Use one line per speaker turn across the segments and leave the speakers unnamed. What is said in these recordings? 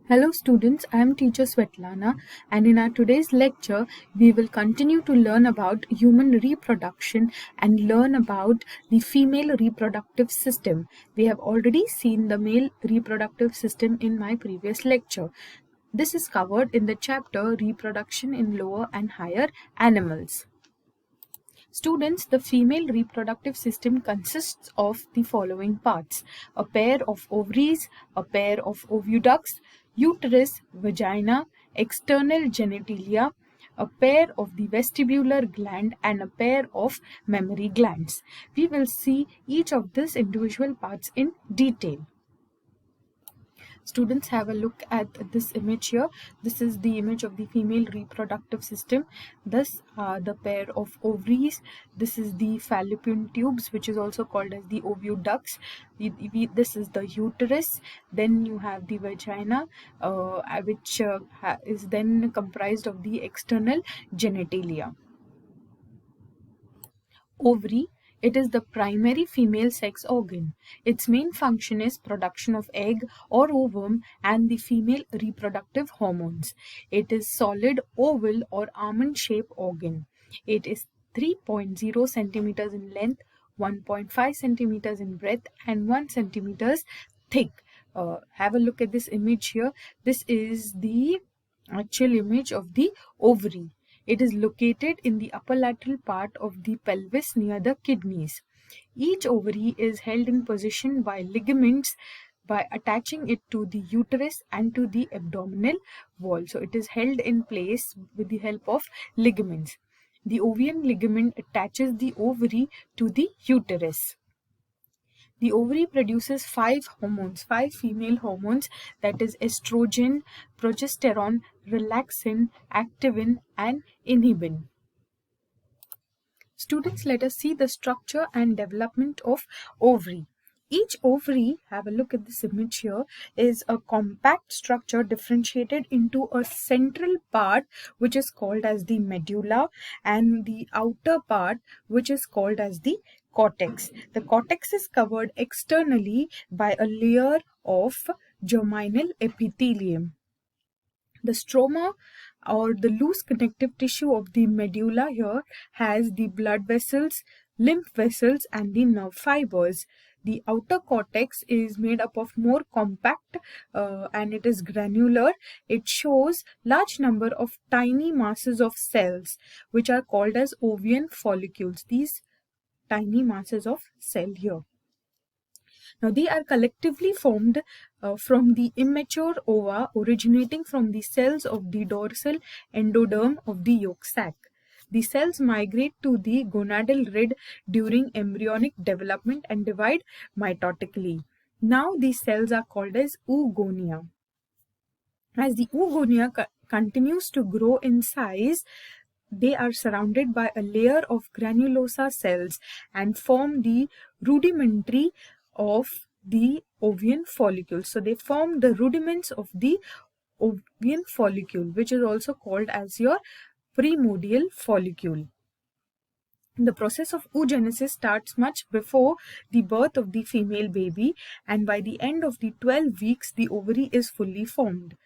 Hello students, I am teacher Svetlana, and in our today's lecture we will continue to learn about human reproduction and learn about the female reproductive system. We have already seen the male reproductive system in my previous lecture. This is covered in the chapter Reproduction in Lower and Higher Animals. Students, the female reproductive system consists of the following parts: a pair of ovaries, a pair of oviducts, uterus, vagina, external genitalia, a pair of the vestibular gland, and a pair of mammary glands. We will see each of these individual parts in detail. Students, have a look at this image here. This is the image of the female reproductive system. Thus the pair of ovaries. This is the fallopian tubes, which is also called as the oviducts. This is the uterus. Then you have the vagina, which is then comprised of the external genitalia. Ovary. It is the primary female sex organ. Its main function is production of egg or ovum and the female reproductive hormones. It is solid oval or almond-shaped organ. It is 3.0 centimeters in length, 1.5 centimeters in breadth, and 1 centimeters thick. Have a look at this image here. This is the actual image of the ovary. It is located in the upper lateral part of the pelvis near the kidneys. Each ovary is held in position by ligaments by attaching it to the uterus and to the abdominal wall. So it is held in place with the help of ligaments. The ovarian ligament attaches the ovary to the uterus. The ovary produces 5 hormones, 5 female hormones, that is estrogen, progesterone, relaxin, activin, and inhibin. Students, let us see the structure and development of ovary. Each ovary, have a look at this image here, is a compact structure differentiated into a central part which is called as the medulla and the outer part which is called as the cortex. The cortex is covered externally by a layer of germinal epithelium. The stroma or the loose connective tissue of the medulla here has the blood vessels, lymph vessels, and the nerve fibers. The outer cortex is made up of more compact and it is granular. It shows large number of tiny masses of cells which are called as ovarian follicles. These tiny masses of cell here. Now they are collectively formed from the immature ova originating from the cells of the dorsal endoderm of the yolk sac. The cells migrate to the gonadal rid during embryonic development and divide mitotically. Now these cells are called as oogonia. As the oogonia continues to grow in size, they are surrounded by a layer of granulosa cells and form the rudimentary of the ovarian follicle. So they form the rudiments of the ovarian follicle, which is also called as your primordial follicle. The process of oogenesis starts much before the birth of the female baby, and by the end of the 12 weeks the ovary is fully formed.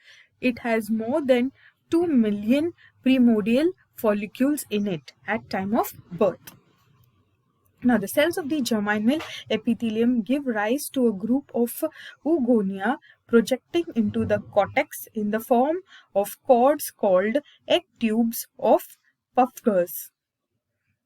It has more than 2 million primordial follicles in it at time of birth. Now, the cells of the germinal epithelium give rise to a group of oogonia projecting into the cortex in the form of cords called egg tubes of Pfeffers.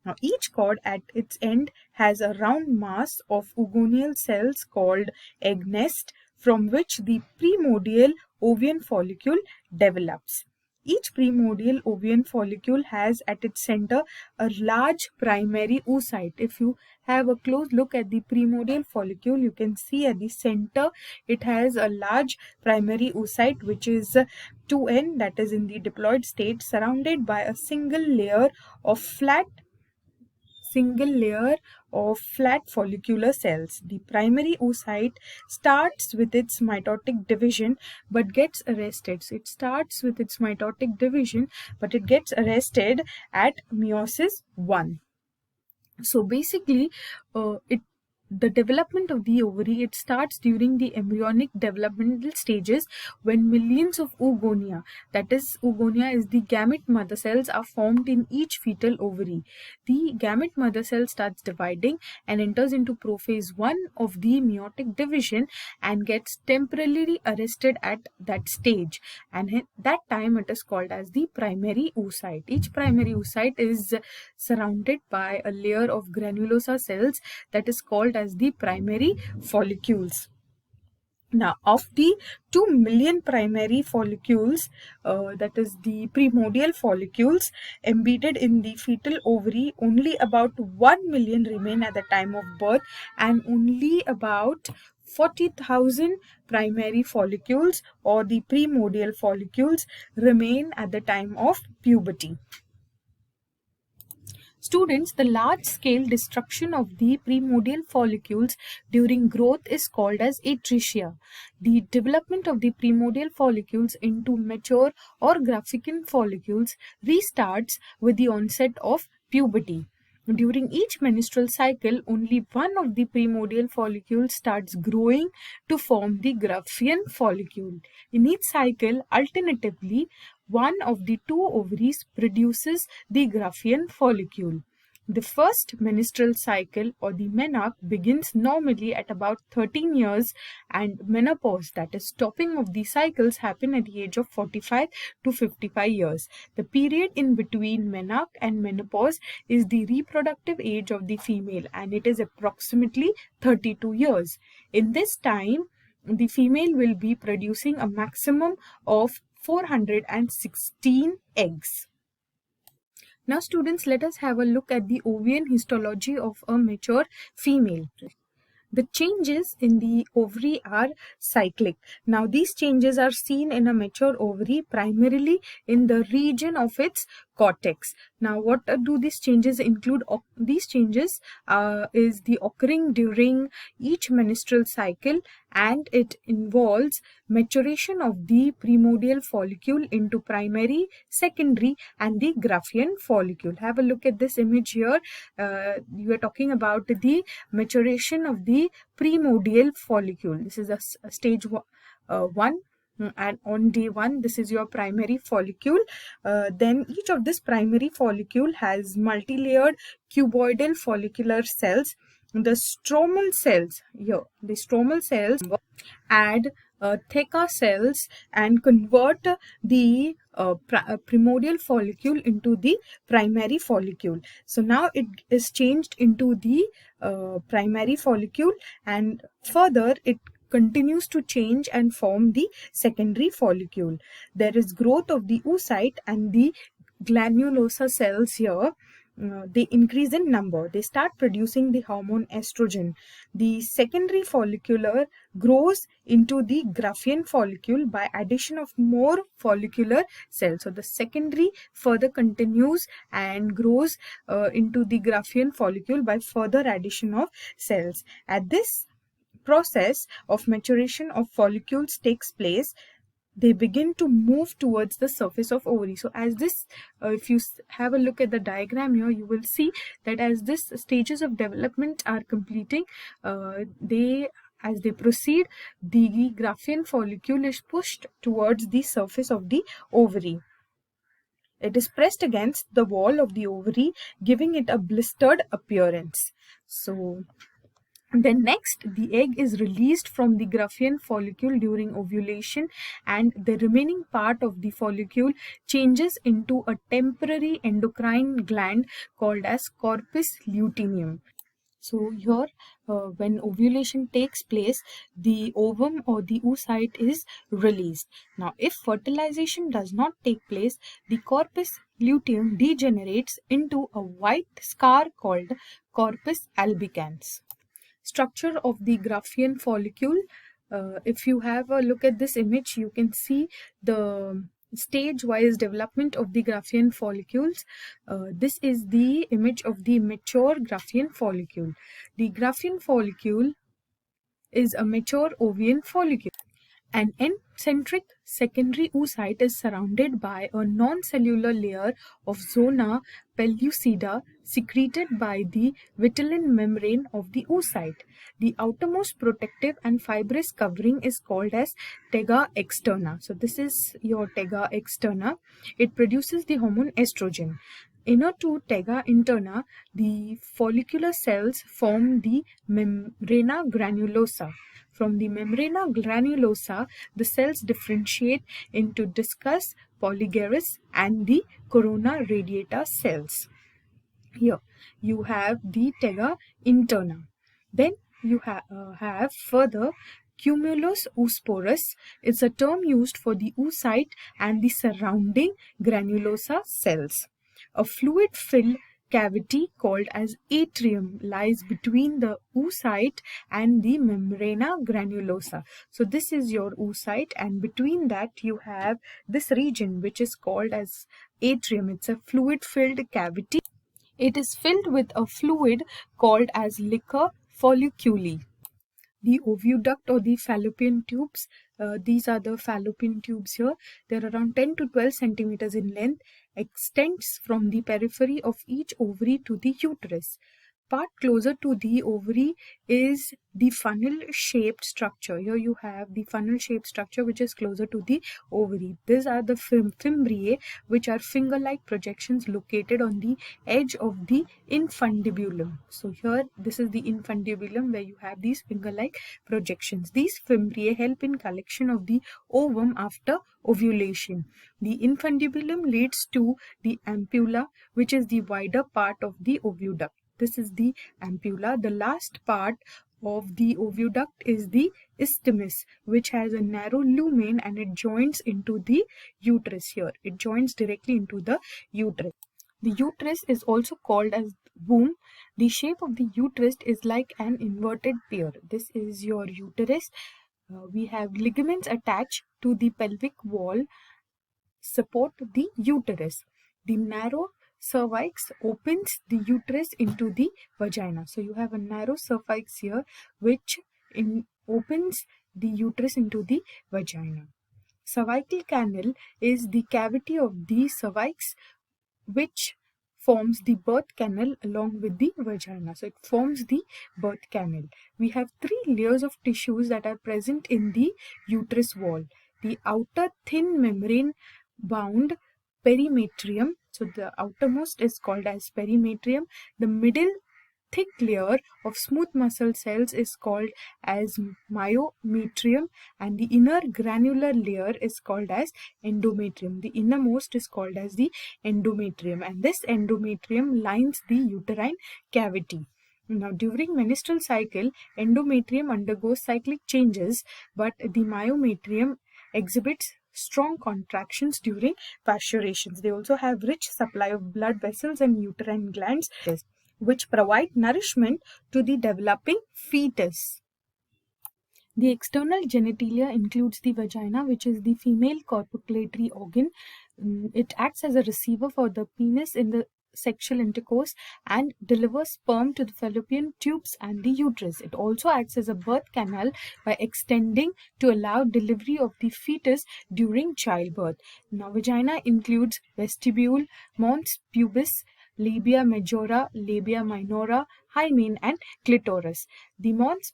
Now, each cord at its end has a round mass of oogonial cells called egg nest, from which the primordial ovarian follicle develops. Each primordial ovarian follicle has at its center a large primary oocyte. If you have a close look at the primordial follicle, you can see at the center it has a large primary oocyte which is 2N, that is in the diploid state, surrounded by a single layer of flat follicular cells. The primary oocyte starts with its mitotic division but gets arrested. So it starts with its mitotic division but it gets arrested at meiosis 1. So basically The development of the ovary, it starts during the embryonic developmental stages when millions of oogonia, that is, oogonia is the gamete mother cells, are formed in each fetal ovary. The gamete mother cell starts dividing and enters into prophase 1 of the meiotic division and gets temporarily arrested at that stage, and at that time it is called as the primary oocyte. Each primary oocyte is surrounded by a layer of granulosa cells that is called as the primary follicles. Now, of the 2 million primary follicles, that is the primordial follicles embedded in the fetal ovary, only about 1 million remain at the time of birth, and only about 40,000 primary follicles or the primordial follicles remain at the time of puberty. Students, the large-scale destruction of the primordial follicles during growth is called as atresia. The development of the primordial follicles into mature or Graafian follicles restarts with the onset of puberty. During each menstrual cycle, only one of the primordial follicles starts growing to form the Graafian follicle. In each cycle, alternatively, one of the two ovaries produces the Graafian follicle. The first menstrual cycle or the menarche begins normally at about 13 years, and menopause, that is stopping of the cycles, happen at the age of 45 to 55 years. The period in between menarche and menopause is the reproductive age of the female, and it is approximately 32 years. In this time, the female will be producing a maximum of 416 eggs. Now students, let us have a look at the ovarian histology of a mature female. The changes in the ovary are cyclic. Now these changes are seen in a mature ovary primarily in the region of its cortex. Now what do these changes include? These changes is the occurring during each menstrual cycle, and it involves maturation of the primordial follicle into primary, secondary and the Graafian follicle. Have a look at this image here. You are talking about the maturation of the primordial follicle. This is a stage 1. And on day 1, this is your primary follicle. Then each of this primary follicle has multi-layered cuboidal follicular cells. The stromal cells here, the stromal cells add theca cells and convert the primordial follicle into the primary follicle. So now it is changed into the primary follicle, and further it continues to change and form the secondary follicle. There is growth of the oocyte and the granulosa cells here. They increase in number. They start producing the hormone estrogen. The secondary follicular grows into the Graafian follicle by addition of more follicular cells. So the secondary further continues and grows into the Graafian follicle by further addition of cells. At this process of maturation of follicles takes place, they begin to move towards the surface of ovary. So as this, if you have a look at the diagram here, you will see that as this stages of development are completing, as they proceed, the Graafian follicle is pushed towards the surface of the ovary. It is pressed against the wall of the ovary, giving it a blistered appearance. So then next, the egg is released from the Graafian follicle during ovulation, and the remaining part of the follicle changes into a temporary endocrine gland called as corpus luteum. So here, when ovulation takes place, the ovum or the oocyte is released. Now, if fertilization does not take place, the corpus luteum degenerates into a white scar called corpus albicans. Structure of the Graafian follicle. If you have a look at this image, you can see the stage-wise development of the Graafian follicles. This is the image of the mature Graafian follicle. The Graafian follicle is a mature ovarian follicle. An end-centric secondary oocyte is surrounded by a non-cellular layer of zona pellucida secreted by the vitelline membrane of the oocyte. The outermost protective and fibrous covering is called as tega externa. So this is your tega externa. It produces the hormone estrogen. Inner to tega interna, the follicular cells form the membrana granulosa. From the membrana granulosa, the cells differentiate into discus, polygerous, and the corona radiata cells. Here you have the tega interna. Then you have further cumulus oosporus. It's a term used for the oocyte and the surrounding granulosa cells. A fluid-filled cavity called as atrium lies between the oocyte and the membrana granulosa. So this is your oocyte, and between that you have this region which is called as atrium. It's a fluid-filled cavity. It is filled with a fluid called as liquor folliculi. The oviduct or the fallopian tubes, these are the fallopian tubes here. They're around 10 to 12 centimeters in length, extends from the periphery of each ovary to the uterus. Part closer to the ovary is the funnel-shaped structure. Here you have the funnel-shaped structure which is closer to the ovary. These are the fimbriae, which are finger-like projections located on the edge of the infundibulum. So here this is the infundibulum where you have these finger-like projections. These fimbriae help in collection of the ovum after ovulation. The infundibulum leads to the ampulla, which is the wider part of the oviduct. This is the ampulla. The last part of the oviduct is the isthmus, which has a narrow lumen and it joins into the uterus here. It joins directly into the uterus. The uterus is also called as womb. The shape of the uterus is like an inverted pear. This is your uterus. We have ligaments attached to the pelvic wall support the uterus. The narrow cervix opens the uterus into the vagina. So you have a narrow cervix here which opens the uterus into the vagina. Cervical canal is the cavity of the cervix which forms the birth canal along with the vagina. So it forms the birth canal. We have 3 layers of tissues that are present in the uterus wall. The outer thin membrane bound perimetrium. So the outermost is called as perimetrium. The middle thick layer of smooth muscle cells is called as myometrium, and the inner granular layer is called as endometrium. The innermost is called as the endometrium, and this endometrium lines the uterine cavity. Now, during menstrual cycle, endometrium undergoes cyclic changes, but the myometrium exhibits strong contractions during parturitions. They also have rich supply of blood vessels and uterine glands which provide nourishment to the developing fetus. The external genitalia includes the vagina, which is the female copulatory organ. It acts as a receiver for the penis in the sexual intercourse and delivers sperm to the fallopian tubes and the uterus. It also acts as a birth canal by extending to allow delivery of the fetus during childbirth. Now, vagina includes vestibule, mons pubis, labia majora, labia minora, hymen, and clitoris. The mons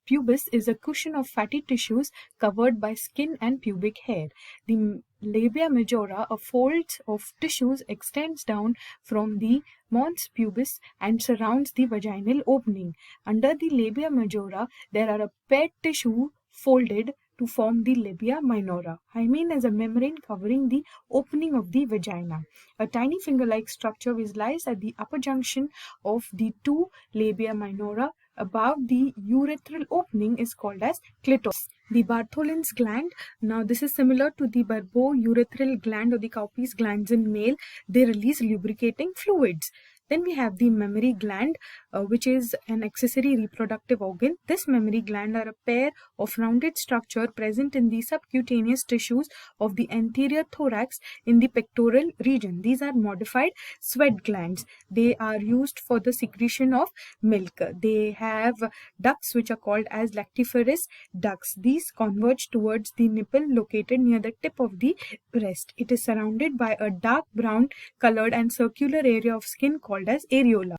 pubis is a cushion of fatty tissues covered by skin and pubic hair. The labia majora, a fold of tissues, extends down from the mons pubis and surrounds the vaginal opening. Under the labia majora, there are a paired tissue folded to form the labia minora. Hymen is a membrane covering the opening of the vagina. A tiny finger-like structure which lies at the upper junction of the 2 labia minora above the urethral opening is called as clitoris. The Bartholin's gland, now this is similar to the barbourethral gland or the Cowpe's glands in male. They release lubricating fluids. Then we have the mammary gland, which is an accessory reproductive organ. This mammary gland are a pair of rounded structure present in the subcutaneous tissues of the anterior thorax in the pectoral region. These are modified sweat glands. They are used for the secretion of milk. They have ducts which are called as lactiferous ducts. These converge towards the nipple located near the tip of the breast. It is surrounded by a dark brown colored and circular area of skin called called as areola.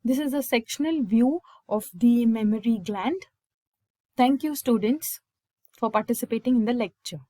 This is a sectional view of the mammary gland. Thank you, students, for participating in the lecture.